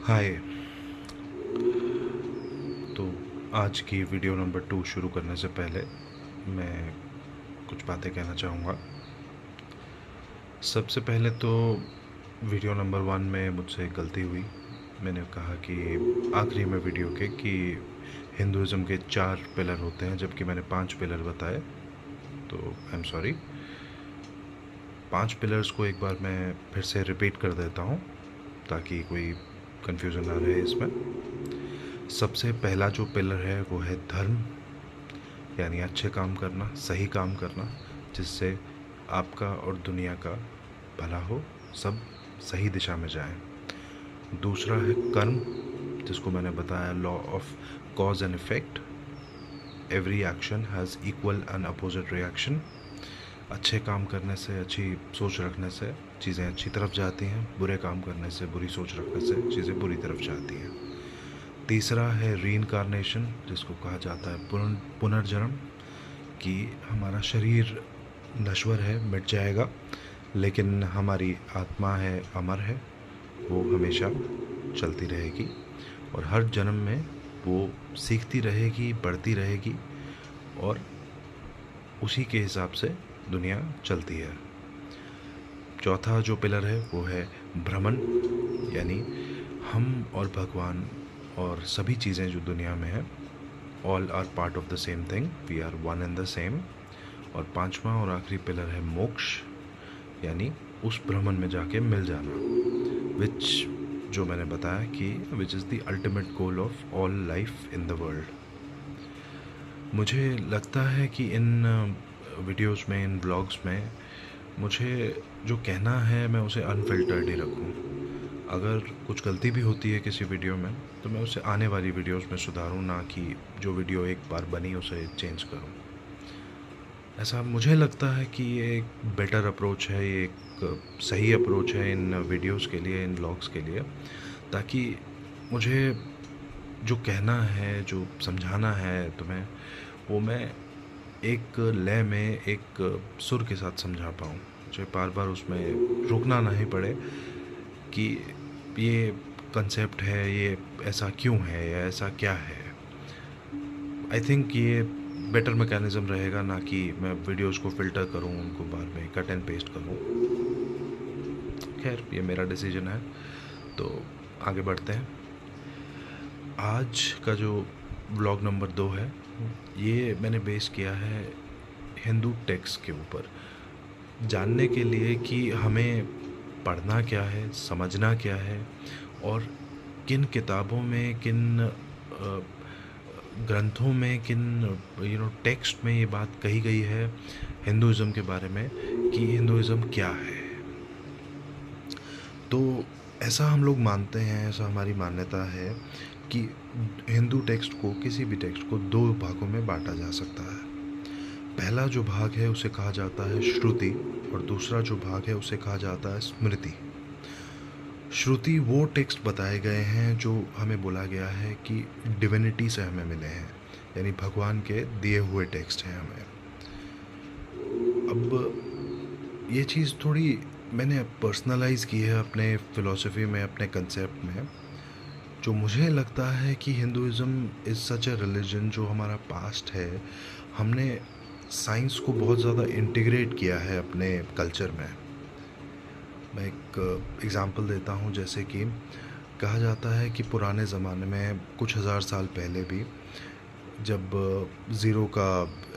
हाय। तो आज की वीडियो नंबर 2 शुरू करने से पहले मैं कुछ बातें कहना चाहूँगा। सबसे पहले तो वीडियो नंबर 1 में मुझसे एक गलती हुई। मैंने कहा कि आखिरी में वीडियो के कि हिंदुज़म के 4 पिलर होते हैं, जबकि मैंने 5 पिलर बताए। तो आई एम सॉरी। 5 पिलर्स को एक बार मैं फिर से रिपीट कर देता हूँ ताकि कोई कन्फ्यूज़न ना रहे इसमें। सबसे पहला जो पिलर है वो है धर्म, यानी अच्छे काम करना, सही काम करना, जिससे आपका और दुनिया का भला हो, सब सही दिशा में जाएं। दूसरा है कर्म, जिसको मैंने बताया law of cause and effect. Every action has equal and opposite reaction. अच्छे काम करने से, अच्छी सोच रखने से चीज़ें अच्छी तरफ जाती हैं, बुरे काम करने से, बुरी सोच रखने से चीज़ें बुरी तरफ जाती हैं। तीसरा है रीइंकार्नेशन, जिसको कहा जाता है पुनर्जन्म, कि हमारा शरीर नश्वर है, मिट जाएगा, लेकिन हमारी आत्मा है, अमर है, वो हमेशा चलती रहेगी और हर जन्म में वो सीखती रहेगी, बढ़ती रहेगी और उसी के हिसाब से दुनिया चलती है। चौथा जो पिलर है वो है भ्रमण, यानी हम और भगवान और सभी चीज़ें जो दुनिया में हैं, all are part of the same thing, we are one and the same. और पांचवा और आखिरी पिलर है मोक्ष, यानी उस ब्रह्मन में जाके मिल जाना, विच जो मैंने बताया कि विच is the ultimate goal of all life in the world. मुझे लगता है कि इन वीडियोस में, इन ब्लॉग्स में मुझे जो कहना है मैं उसे अनफिल्टर्ड ही रखूं। अगर कुछ गलती भी होती है किसी वीडियो में तो मैं उसे आने वाली वीडियोस में सुधारूं, ना कि जो वीडियो एक बार बनी उसे चेंज करूं। ऐसा मुझे लगता है कि ये एक बेटर अप्रोच है, ये एक सही अप्रोच है इन वीडियोस के लिए, इन ब्लॉग्स के लिए, ताकि मुझे जो कहना है, जो समझाना है तुम्हें, वो मैं एक लय में, एक सुर के साथ समझा पाऊँ। मुझे बार बार उसमें रुकना नहीं पड़े कि ये कंसेप्ट है, ये ऐसा क्यों है या ऐसा क्या है। आई थिंक ये बेटर मैकेनिज़्म रहेगा, ना कि मैं वीडियोस को फ़िल्टर करूं, उनको बाद में कट एंड पेस्ट करूं। खैर, ये मेरा डिसीजन है, तो आगे बढ़ते हैं। आज का जो ब्लॉग नंबर 2 है, ये मैंने बेस किया है हिंदू टेक्स्ट के ऊपर, जानने के लिए कि हमें पढ़ना क्या है, समझना क्या है और किन किताबों में, किन ग्रंथों में, किन टेक्स्ट में ये बात कही गई है हिंदुज़म के बारे में कि हिंदुज़म क्या है। तो ऐसा हम लोग मानते हैं, ऐसा हमारी मान्यता है कि हिंदू टेक्स्ट को, किसी भी टेक्स्ट को 2 भागों में बांटा जा सकता है। पहला जो भाग है उसे कहा जाता है श्रुति और दूसरा जो भाग है उसे कहा जाता है स्मृति। श्रुति वो टेक्स्ट बताए गए हैं जो हमें बोला गया है कि डिविनिटी से हमें मिले हैं, यानी भगवान के दिए हुए टेक्स्ट हैं हमें। अब ये चीज़ थोड़ी मैंने पर्सनलाइज़ की है अपने फ़िलॉसफी में, अपने कंसेप्ट में। जो मुझे लगता है कि Hinduism is such a religion, जो हमारा पास्ट है, हमने साइंस को बहुत ज़्यादा इंटीग्रेट किया है अपने कल्चर में। मैं एक एग्ज़ाम्पल देता हूँ, जैसे कि कहा जाता है कि पुराने ज़माने में, कुछ हज़ार साल पहले भी, जब ज़ीरो का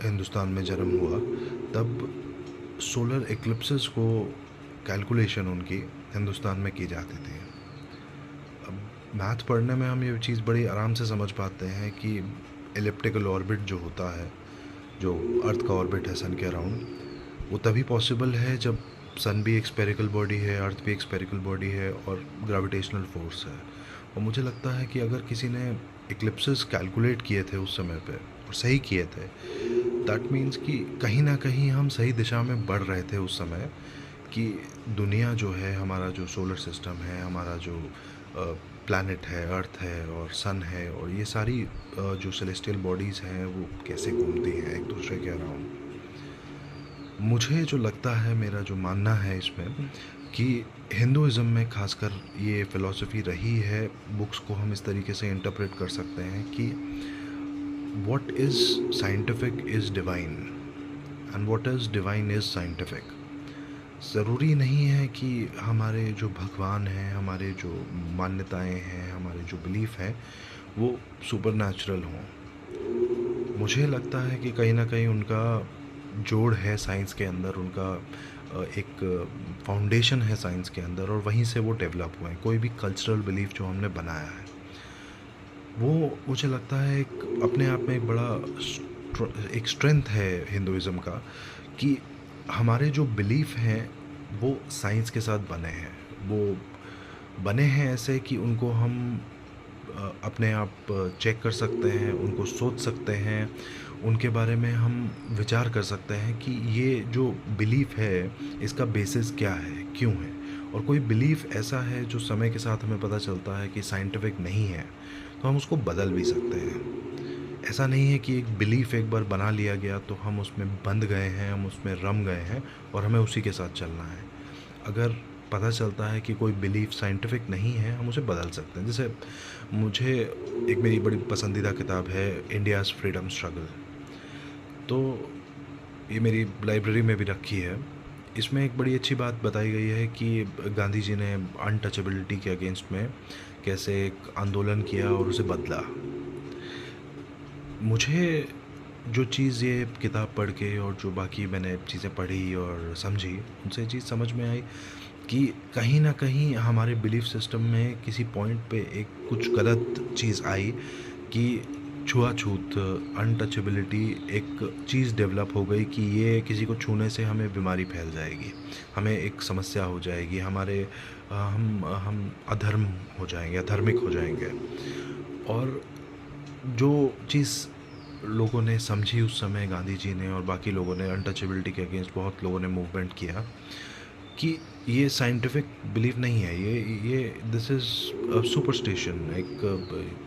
हिंदुस्तान में जन्म हुआ, तब सोलर एक्लिप्सेस को कैलकुलेशन उनकी हिंदुस्तान में की जाती थी। अब मैथ पढ़ने में हम ये चीज़ बड़ी आराम से समझ पाते हैं कि एलिप्टिकल ऑर्बिट जो होता है, जो अर्थ का ऑर्बिट है सन के अराउंड, वो तभी पॉसिबल है जब सन भी एक स्फेरिकल बॉडी है, अर्थ भी एक स्फेरिकल बॉडी है और ग्रेविटेशनल फोर्स है। और मुझे लगता है कि अगर किसी ने इक्लिप्सेस कैलकुलेट किए थे उस समय पे और सही किए थे, दैट मीन्स कि कहीं ना कहीं हम सही दिशा में बढ़ रहे थे उस समय, कि दुनिया जो है, हमारा जो सोलर सिस्टम है, हमारा जो प्लैनेट है, अर्थ है और सन है, और ये सारी जो सेलेस्टियल बॉडीज़ हैं वो कैसे घूमती हैं एक दूसरे के अराउंड। मुझे जो लगता है, मेरा जो मानना है इसमें, कि हिंदुइज़्म में ख़ासकर ये फ़िलॉसफ़ी रही है, बुक्स को हम इस तरीके से इंटरप्रेट कर सकते हैं कि what is scientific is divine and what is divine is scientific. ज़रूरी नहीं है कि हमारे जो भगवान हैं, हमारे जो मान्यताएं हैं, हमारे जो बिलीफ है वो सुपरनैचुरल हों। मुझे लगता है कि कहीं ना कहीं उनका जोड़ है साइंस के अंदर, उनका एक फाउंडेशन है साइंस के अंदर, और वहीं से वो डेवलप हुए हैं। कोई भी कल्चरल बिलीफ जो हमने बनाया है वो मुझे लगता है एक अपने आप में एक बड़ा एक स्ट्रेंथ है हिंदुइज़्म का, कि हमारे जो बिलीफ हैं वो साइंस के साथ बने हैं। वो बने हैं ऐसे कि उनको हम अपने आप चेक कर सकते हैं, उनको सोच सकते हैं, उनके बारे में हम विचार कर सकते हैं कि ये जो बिलीफ है इसका बेसिस क्या है, क्यों है। और कोई बिलीफ ऐसा है जो समय के साथ हमें पता चलता है कि साइंटिफिक नहीं है, तो हम उसको बदल भी सकते हैं। ऐसा नहीं है कि एक बिलीफ एक बार बना लिया गया तो हम उसमें बंध गए हैं, हम उसमें रम गए हैं और हमें उसी के साथ चलना है। अगर पता चलता है कि कोई बिलीफ साइंटिफिक नहीं है, हम उसे बदल सकते हैं। जैसे मुझे एक मेरी बड़ी पसंदीदा किताब है इंडियाज़ फ्रीडम स्ट्रगल, तो ये मेरी लाइब्रेरी में भी रखी है। इसमें एक बड़ी अच्छी बात बताई गई है कि गांधी जी ने अनटचेबिलिटी के अगेंस्ट में कैसे एक आंदोलन किया और उसे बदला। मुझे जो चीज़ ये किताब पढ़ के और जो बाकी मैंने चीज़ें पढ़ी और समझी, उनसे ये चीज़ समझ में आई कि कहीं ना कहीं हमारे बिलीफ सिस्टम में किसी पॉइंट पे एक कुछ गलत चीज़ आई कि छुआछूत, अनटचेबिलिटी एक चीज़ डेवलप हो गई कि ये किसी को छूने से हमें बीमारी फैल जाएगी, हमें एक समस्या हो जाएगी, हमारे हम अधर्म हो जाएंगे, अधर्मिक हो जाएंगे। और जो चीज़ लोगों ने समझी उस समय, गांधी जी ने और बाकी लोगों ने अनटचेबिलिटी के अगेंस्ट बहुत लोगों ने मूवमेंट किया कि ये साइंटिफिक बिलीफ नहीं है, ये दिस इज़ सुपरस्टिशन। एक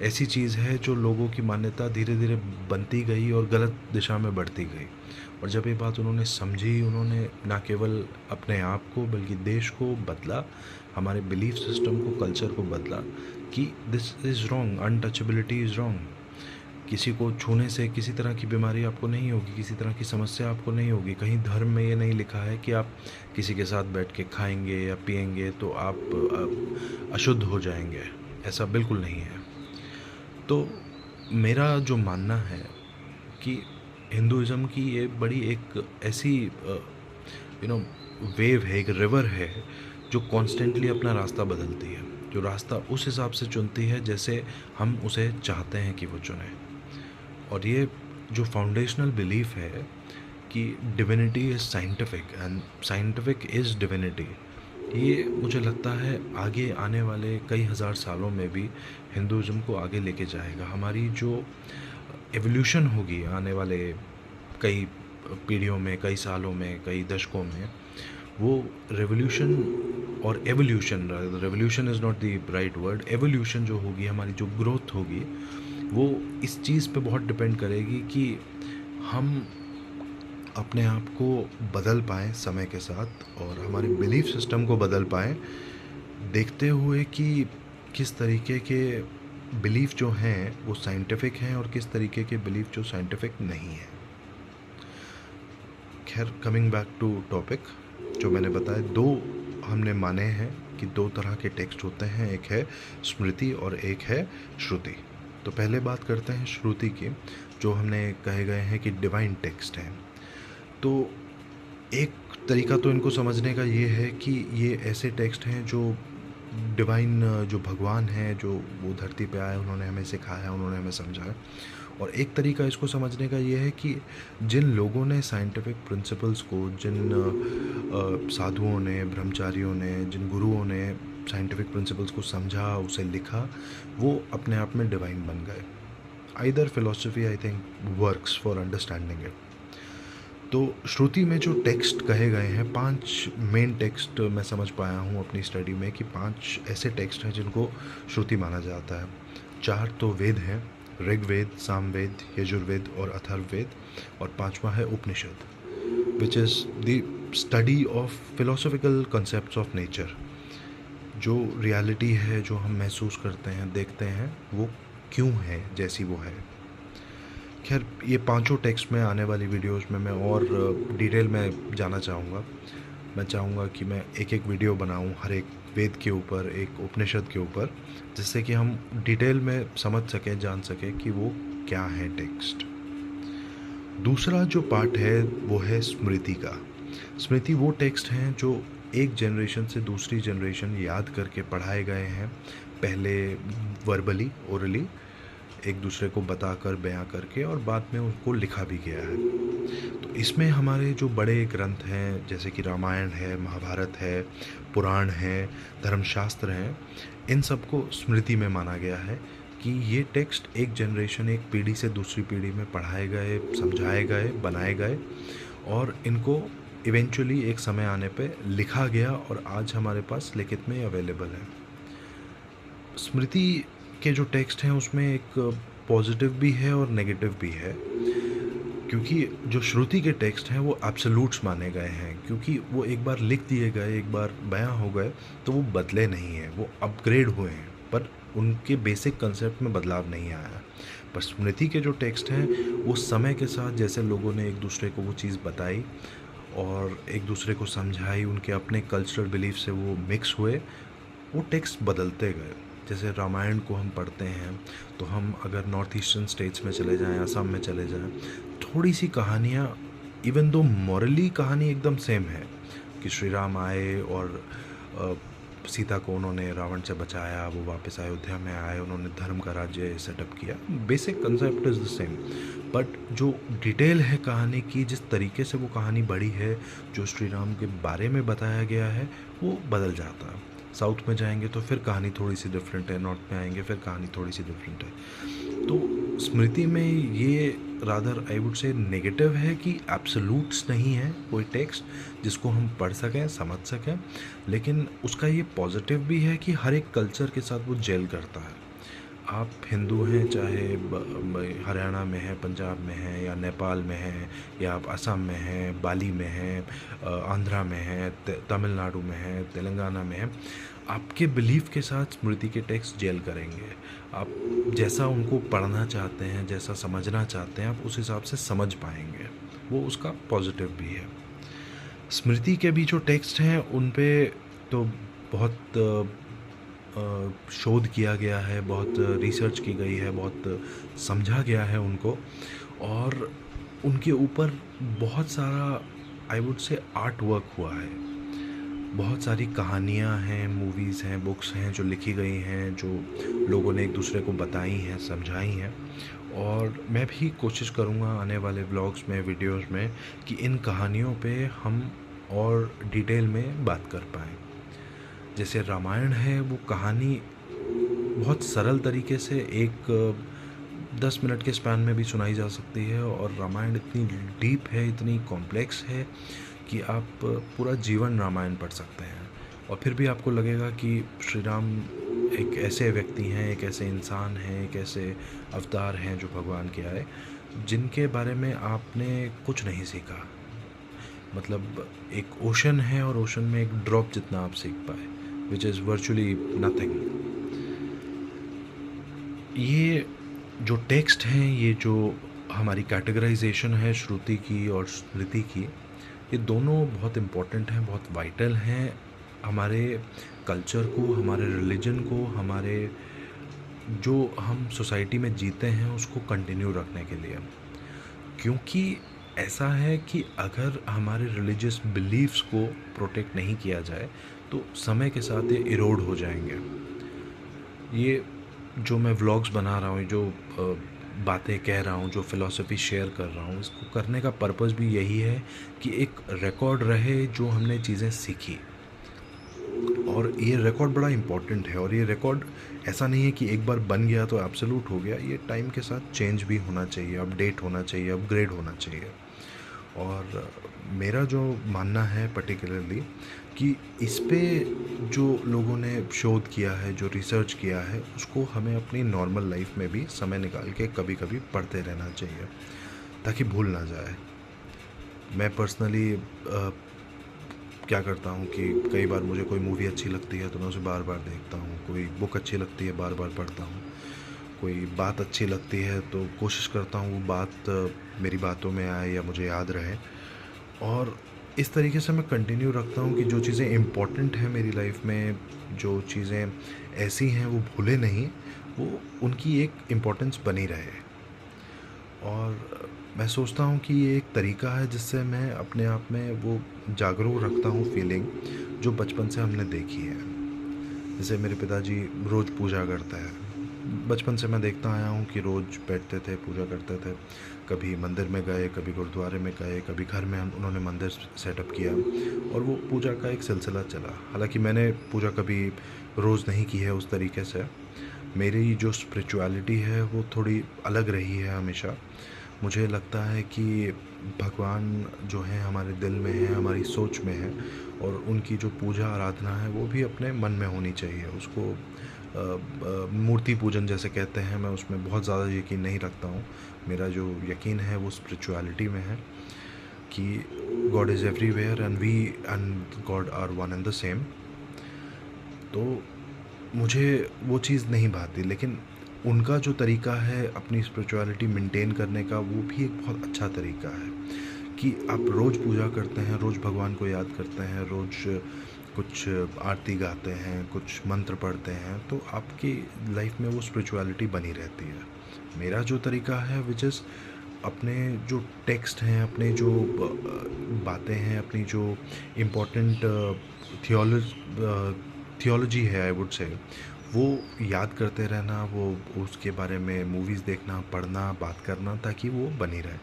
ऐसी चीज़ है जो लोगों की मान्यता धीरे धीरे बनती गई और गलत दिशा में बढ़ती गई। और जब ये बात उन्होंने समझी, उन्होंने ना केवल अपने आप को बल्कि देश को बदला, हमारे बिलीफ सिस्टम को, कल्चर को बदला कि this is wrong, untouchability is wrong. किसी को छूने से किसी तरह की बीमारी आपको नहीं होगी, किसी तरह की समस्या आपको नहीं होगी। कहीं धर्म में ये नहीं लिखा है कि आप किसी के साथ बैठ के खाएंगे या पिएंगे तो आप अशुद्ध हो जाएंगे, ऐसा बिल्कुल नहीं है। तो मेरा जो मानना है कि हिंदुइज़्म की ये बड़ी एक ऐसी वेव है, एक रिवर है जो कॉन्स्टेंटली अपना रास्ता बदलती है, जो रास्ता उस हिसाब से चुनती है जैसे हम उसे चाहते हैं कि वो चुने। और ये जो फाउंडेशनल बिलीफ है कि divinity is scientific and scientific is divinity, ये मुझे लगता है आगे आने वाले कई हज़ार सालों में भी हिंदुइज़्म को आगे लेके जाएगा। हमारी जो एवोल्यूशन होगी आने वाले कई पीढ़ियों में, कई सालों में, कई दशकों में, वो रेवोल्यूशन और evolution, revolution is not the right word, evolution जो होगी, हमारी जो ग्रोथ होगी, वो इस चीज़ पे बहुत डिपेंड करेगी कि हम अपने आप को बदल पाएँ समय के साथ और हमारे बिलीफ सिस्टम को बदल पाएँ, देखते हुए कि किस तरीके के बिलीफ जो हैं वो साइंटिफिक हैं और किस तरीके के बिलीफ जो साइंटिफिक नहीं हैं। खैर, कमिंग बैक टू टॉपिक, जो मैंने बताया, दो हमने माने हैं कि दो तरह के टेक्स्ट होते हैं, एक है स्मृति और एक है श्रुति। तो पहले बात करते हैं श्रुति की, जो हमने कहे गए हैं कि डिवाइन टेक्स्ट हैं। तो एक तरीका तो इनको समझने का ये है कि ये ऐसे टेक्स्ट हैं जो डिवाइन, जो भगवान हैं, जो वो धरती पे आए, उन्होंने हमें सिखाया, उन्होंने हमें समझाया। और एक तरीका इसको समझने का ये है कि जिन लोगों ने साइंटिफिक प्रिंसिपल्स को, जिन साधुओं ने, ब्रह्मचारियों ने, जिन गुरुओं ने साइंटिफिक प्रिंसिपल्स को समझा, उसे लिखा, वो अपने आप में डिवाइन बन गए। Either philosophy I think works for understanding it. तो श्रुति में जो टेक्स्ट कहे गए हैं, 5 मेन टेक्स्ट मैं समझ पाया हूँ अपनी स्टडी में कि 5 ऐसे टेक्स्ट हैं जिनको श्रुति माना जाता है। 4 तो वेद हैं, ऋग्वेद, सामवेद, यजुर्वेद और अथर्ववेद, और 5वां है Upanishad. Which is the study of philosophical concepts of nature. जो रियलिटी है, जो हम महसूस करते हैं, देखते हैं, वो क्यों है जैसी वो है। खैर, ये पांचों टेक्स्ट में आने वाली वीडियोस में मैं और डिटेल में जाना चाहूँगा। मैं चाहूँगा कि मैं एक एक वीडियो बनाऊँ हर एक वेद के ऊपर, एक उपनिषद के ऊपर, जिससे कि हम डिटेल में समझ सकें, जान सकें कि वो क्या है टेक्स्ट। दूसरा जो पार्ट है वो है स्मृति का। स्मृति वो टेक्स्ट हैं जो एक जनरेशन से दूसरी जनरेशन याद करके पढ़ाए गए हैं, पहले वर्बली, ओरली, एक दूसरे को बताकर, बयां करके, और बाद में उनको लिखा भी गया है। तो इसमें हमारे जो बड़े ग्रंथ हैं, जैसे कि रामायण है, महाभारत है, पुराण है, धर्मशास्त्र हैं, इन सबको स्मृति में माना गया है कि ये टेक्स्ट एक जनरेशन, एक पीढ़ी से दूसरी पीढ़ी में पढ़ाए गए, समझाए गए, बनाए गए, और इनको इवेंचुअली एक समय आने पे लिखा गया और आज हमारे पास लिखित में अवेलेबल है। स्मृति के जो टेक्स्ट हैं उसमें एक पॉजिटिव भी है और नेगेटिव भी है, क्योंकि जो श्रुति के टेक्स्ट हैं वो एब्सोल्यूट्स माने गए हैं, क्योंकि वो एक बार लिख दिए गए, एक बार बयां हो गए, तो वो बदले नहीं हैं, वो अपग्रेड हुए हैं, पर उनके बेसिक कंसेप्ट में बदलाव नहीं आया। पर स्मृति के जो टेक्स्ट हैं वो समय के साथ जैसे लोगों ने एक दूसरे को वो चीज़ बताई और एक दूसरे को समझाई, उनके अपने कल्चरल बिलीफ से वो मिक्स हुए, वो टेक्स्ट बदलते गए। जैसे रामायण को हम पढ़ते हैं तो हम अगर नॉर्थ ईस्टर्न स्टेट्स में चले जाएं, असम में चले जाएं, थोड़ी सी कहानियाँ, इवन दो मॉरली कहानी एकदम सेम है कि श्री राम आए और सीता को उन्होंने रावण से बचाया, वो वापस अयोध्या में आए, उन्होंने धर्म का राज्य सेटअप किया, basic concept is the same, but जो डिटेल है कहानी की, जिस तरीके से वो कहानी बढ़ी है, जो श्री राम के बारे में बताया गया है, वो बदल जाता है। साउथ में जाएंगे तो फिर कहानी थोड़ी सी डिफरेंट है, नॉर्थ में आएंगे फिर कहानी थोड़ी सी डिफरेंट है। तो स्मृति में ये rather I would say negative है कि एब्सोल्यूट्स नहीं है कोई टेक्स्ट जिसको हम पढ़ सकें, समझ सकें, लेकिन उसका ये पॉजिटिव भी है कि हर एक कल्चर के साथ वो जेल करता है। आप हिंदू हैं, चाहे हरियाणा में है, पंजाब में है, या नेपाल में है, या आप असम में हैं, बाली में हैं, आंध्रा में है, तमिलनाडु में है, तेलंगाना में है, आपके बिलीफ के साथ स्मृति के टेक्स्ट जेल करेंगे। आप जैसा उनको पढ़ना चाहते हैं, जैसा समझना चाहते हैं, आप उस हिसाब से समझ पाएंगे, वो उसका पॉजिटिव भी है। स्मृति के भी जो टेक्स्ट हैं उन पे तो बहुत शोध किया गया है, बहुत रिसर्च की गई है, बहुत समझा गया है उनको, और उनके ऊपर बहुत सारा I would say art work हुआ है। बहुत सारी कहानियाँ हैं, मूवीज़ हैं, बुक्स हैं जो लिखी गई हैं, जो लोगों ने एक दूसरे को बताई हैं, समझाई हैं, और मैं भी कोशिश करूँगा आने वाले व्लॉग्स में, वीडियोस में, कि इन कहानियों पे हम और डिटेल में बात कर पाएँ। जैसे रामायण है, वो कहानी बहुत सरल तरीके से एक 10 मिनट के स्पैन में भी सुनाई जा सकती है, और रामायण इतनी डीप है, इतनी कॉम्प्लेक्स है कि आप पूरा जीवन रामायण पढ़ सकते हैं, और फिर भी आपको लगेगा कि श्री राम एक ऐसे व्यक्ति हैं, एक ऐसे इंसान हैं, एक ऐसे अवतार हैं जो भगवान के आए, जिनके बारे में आपने कुछ नहीं सीखा। मतलब एक ओशन है और ओशन में एक ड्रॉप जितना आप सीख पाए, विच इज़ वर्चुअली नथिंग। ये जो टेक्स्ट हैं, ये जो हमारी कैटेगराइजेशन है श्रुति की और स्मृति की, ये दोनों बहुत इम्पोर्टेंट हैं, बहुत वाइटल हैं हमारे कल्चर को, हमारे रिलीजन को, हमारे जो हम सोसाइटी में जीते हैं उसको कंटिन्यू रखने के लिए। क्योंकि ऐसा है कि अगर हमारे रिलीजियस बिलीफ्स को प्रोटेक्ट नहीं किया जाए तो समय के साथ ये इरोड हो जाएंगे। ये जो मैं व्लॉग्स बना रहा हूँ, जो बातें कह रहा हूँ, जो फ़िलॉसफी शेयर कर रहा हूँ, इसको करने का पर्पस भी यही है कि एक रिकॉर्ड रहे जो हमने चीज़ें सीखी, और ये रिकॉर्ड बड़ा इम्पॉर्टेंट है। और ये रिकॉर्ड ऐसा नहीं है कि एक बार बन गया तो एब्सोल्यूट हो गया, ये टाइम के साथ चेंज भी होना चाहिए, अपडेट होना चाहिए, अपग्रेड होना चाहिए। और मेरा जो मानना है पर्टिकुलरली कि इस पे जो लोगों ने शोध किया है, जो रिसर्च किया है, उसको हमें अपनी नॉर्मल लाइफ में भी समय निकाल के कभी कभी पढ़ते रहना चाहिए ताकि भूल ना जाए। मैं पर्सनली क्या करता हूँ कि कई बार मुझे कोई मूवी अच्छी लगती है तो मैं उसे बार बार देखता हूँ, कोई बुक अच्छी लगती है बार बार पढ़ता हूँ, कोई बात अच्छी लगती है तो कोशिश करता हूँ वो बात मेरी बातों में आए या मुझे याद रहे। और इस तरीके से मैं कंटिन्यू रखता हूँ कि जो चीज़ें इम्पोर्टेंट हैं मेरी लाइफ में, जो चीज़ें ऐसी हैं वो भूले नहीं, वो उनकी एक इम्पोर्टेंस बनी रहे। और मैं सोचता हूँ कि ये एक तरीका है जिससे मैं अपने आप में वो जागरूक रखता हूँ फीलिंग जो बचपन से हमने देखी है। जैसे मेरे पिताजी रोज़ पूजा करते हैं, बचपन से मैं देखता आया हूँ कि रोज़ बैठते थे, पूजा करते थे। कभी मंदिर में गए, कभी गुरुद्वारे में गए, कभी घर में उन्होंने मंदिर सेटअप किया और वो पूजा का एक सिलसिला चला। हालांकि मैंने पूजा कभी रोज़ नहीं की है उस तरीके से। मेरी जो स्पिरिचुअलिटी है वो थोड़ी अलग रही है हमेशा। मुझे लगता है कि भगवान जो है हमारे दिल में है, हमारी सोच में है, और उनकी जो पूजा आराधना है वो भी अपने मन में होनी चाहिए। उसको मूर्ति पूजन जैसे कहते हैं, मैं उसमें बहुत ज़्यादा यकीन नहीं रखता हूँ। मेरा जो यकीन है वो स्पिरिचुअलिटी में है कि God is everywhere and we and God are one and the same. तो मुझे वो चीज़ नहीं भाती, लेकिन उनका जो तरीका है अपनी स्पिरिचुअलिटी मेंटेन करने का, वो भी एक बहुत अच्छा तरीका है कि आप रोज़ पूजा करते हैं, रोज़ भगवान को याद करते हैं, रोज़ कुछ आरती गाते हैं, कुछ मंत्र पढ़ते हैं, तो आपकी लाइफ में वो स्पिरिचुअलिटी बनी रहती है। मेरा जो तरीका है विच इज़ अपने जो टेक्स्ट हैं, अपने जो बातें हैं, अपनी जो इम्पोर्टेंट थियोलॉजी है आई वुड से, वो याद करते रहना, वो उसके बारे में मूवीज़ देखना, पढ़ना, बात करना, ताकि वो बनी रहे।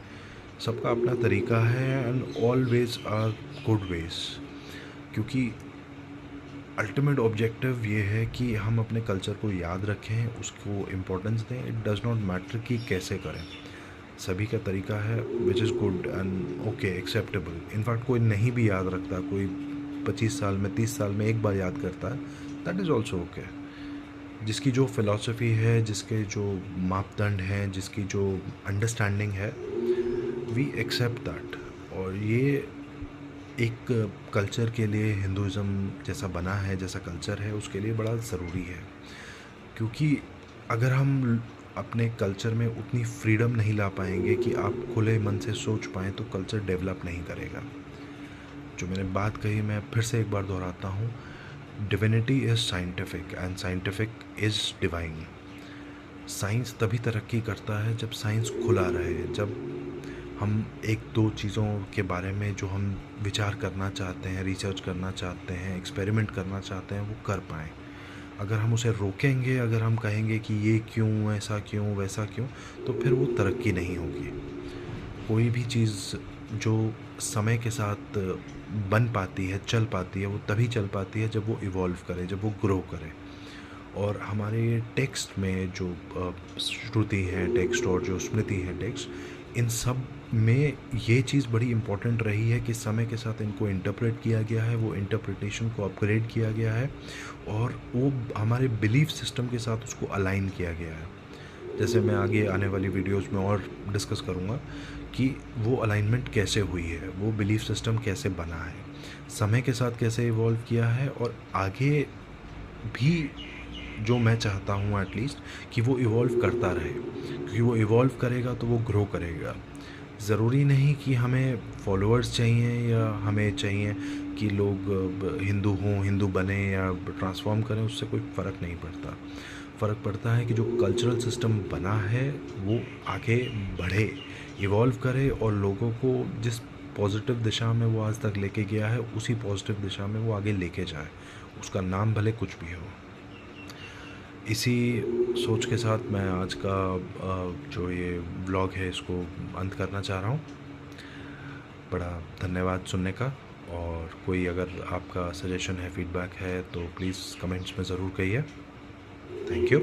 सबका अपना तरीका है and all ways are good ways, क्योंकि अल्टीमेट ऑब्जेक्टिव ये है कि हम अपने कल्चर को याद रखें, उसको इम्पोर्टेंस दें। इट डज़ नॉट मैटर कि कैसे करें, सभी का तरीका है which is good and okay, acceptable. In fact कोई नहीं भी याद रखता, कोई 25 साल में, 30 साल में एक बार याद करता है, दैट इज़ ऑल्सो ओके। जिसकी जो फ़िलॉसफी है, जिसके जो मापदंड हैं, जिसकी जो अंडरस्टैंडिंग है, वी एक्सेप्ट दैट। और ये एक कल्चर के लिए, हिंदुज़म जैसा बना है, जैसा कल्चर है, उसके लिए बड़ा ज़रूरी है। क्योंकि अगर हम अपने कल्चर में उतनी फ्रीडम नहीं ला पाएंगे कि आप खुले मन से सोच पाएँ, तो कल्चर डेवलप नहीं करेगा। जो मैंने बात कही मैं फिर से एक बार दोहराता हूँ, divinity is scientific and scientific is divine. Science तभी तरक्की करता है जब साइंस खुला रहे, जब हम एक दो चीज़ों के बारे में जो हम विचार करना चाहते हैं, रिसर्च करना चाहते हैं, एक्सपेरिमेंट करना चाहते हैं, वो कर पाएँ। अगर हम उसे रोकेंगे, अगर हम कहेंगे कि ये क्यों, ऐसा क्यों, वैसा क्यों, तो फिर वो तरक्की नहीं होगी। कोई भी चीज़ जो समय के साथ बन पाती है, चल पाती है, वो तभी चल पाती है जब वो इवॉल्व करे, जब वो ग्रो करे। और हमारे टेक्स्ट में जो श्रुति है टेक्स्ट और जो स्मृति है टेक्स्ट, इन सब में ये चीज़ बड़ी इम्पॉर्टेंट रही है कि समय के साथ इनको इंटरप्रेट किया गया है, वो इंटरप्रिटेशन को अपग्रेड किया गया है, और वो हमारे बिलीफ सिस्टम के साथ उसको अलाइन किया गया है। जैसे मैं आगे आने वाली वीडियोस में और डिस्कस करूँगा कि वो अलाइनमेंट कैसे हुई है, वो बिलीफ सिस्टम कैसे बना है, समय के साथ कैसे इवॉल्व किया है, और आगे भी जो मैं चाहता हूँ एटलीस्ट कि वो इवॉल्व करता रहे, क्योंकि वो इवॉल्व करेगा तो वो ग्रो करेगा। ज़रूरी नहीं कि हमें फॉलोअर्स चाहिए या हमें चाहिए कि लोग हिंदू हों, हिंदू बने या ट्रांसफॉर्म करें, उससे कोई फ़र्क नहीं पड़ता। फ़र्क पड़ता है कि जो कल्चरल सिस्टम बना है वो आगे बढ़े, इवॉल्व करे, और लोगों को जिस पॉजिटिव दिशा में वो आज तक लेके गया है, उसी पॉजिटिव दिशा में वो आगे लेके जाए, उसका नाम भले कुछ भी हो। इसी सोच के साथ मैं आज का जो ये व्लॉग है इसको अंत करना चाह रहा हूँ। बड़ा धन्यवाद सुनने का, और कोई अगर आपका सजेशन है, फीडबैक है, तो प्लीज़ कमेंट्स में ज़रूर कहिए। Thank you.